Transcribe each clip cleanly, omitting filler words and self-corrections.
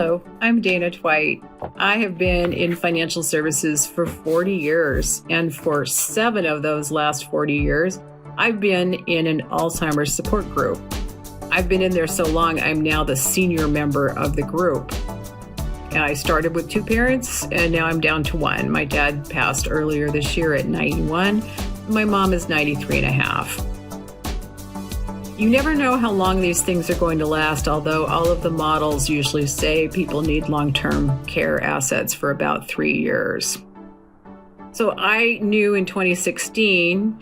Hello, I'm Dana Twight. I have been in financial services for 40 years, and for 7 of those last 40 years, I've been in an Alzheimer's support group. I've been in there so long, I'm now the senior member of the group. I started with 2 parents, and now I'm down to 1. My dad passed earlier this year at 91. My mom is 93 and a half. You never know how long these things are going to last, although all of the models usually say people need long-term care assets for about 3 years. So I knew in 2016,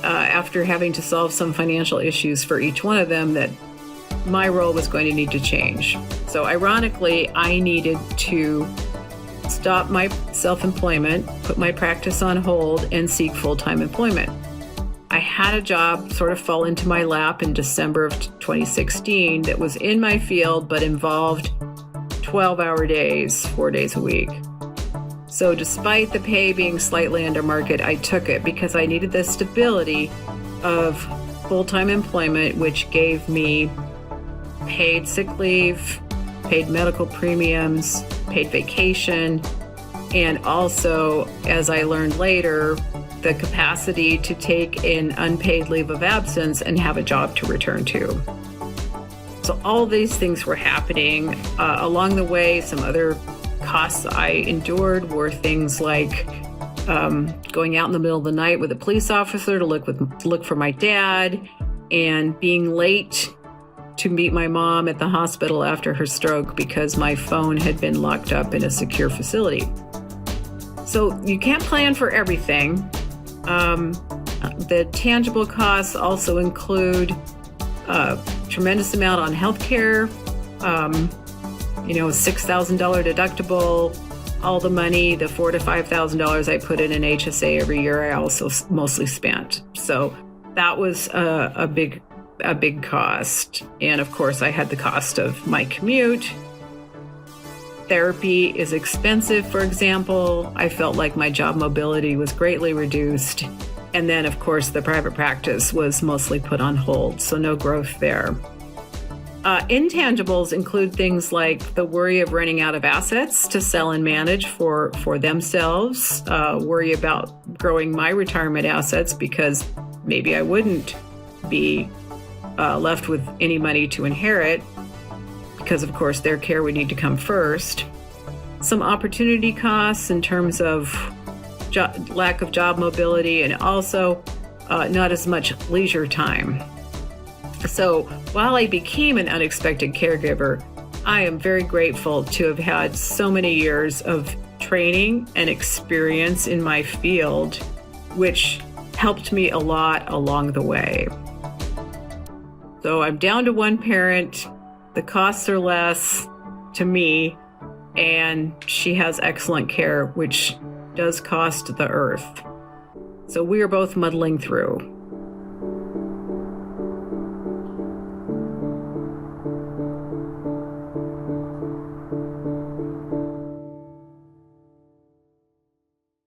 after having to solve some financial issues for each one of them, that my role was going to need to change. So ironically, I needed to stop my self-employment, put my practice on hold, and seek full-time employment. I had a job sort of fall into my lap in December of 2016 that was in my field but involved 12-hour days, 4 days a week. So despite the pay being slightly under market, I took it because I needed the stability of full-time employment, which gave me paid sick leave, paid medical premiums, paid vacation, and also, as I learned later, the capacity to take an unpaid leave of absence and have a job to return to. So all these things were happening. Along the way, some other costs I endured were things like going out in the middle of the night with a police officer to look for my dad, and being late to meet my mom at the hospital after her stroke because my phone had been locked up in a secure facility. So you can't plan for everything. The tangible costs also include a tremendous amount on healthcare, $6,000 deductible, all the money, the $4,000 to $5,000 I put in an HSA every year, I also mostly spent. So that was a big cost. And of course, I had the cost of my commute. Therapy is expensive, for example. I felt like my job mobility was greatly reduced. And then, of course, the private practice was mostly put on hold, so no growth there. Intangibles include things like the worry of running out of assets to sell and manage for themselves, worry about growing my retirement assets because maybe I wouldn't be left with any money to inherit, because of course their care would need to come first. Some opportunity costs in terms of lack of job mobility, and also not as much leisure time. So while I became an unexpected caregiver, I am very grateful to have had so many years of training and experience in my field, which helped me a lot along the way. So I'm down to 1 parent. The costs are less to me, and she has excellent care, which does cost the earth. So we are both muddling through.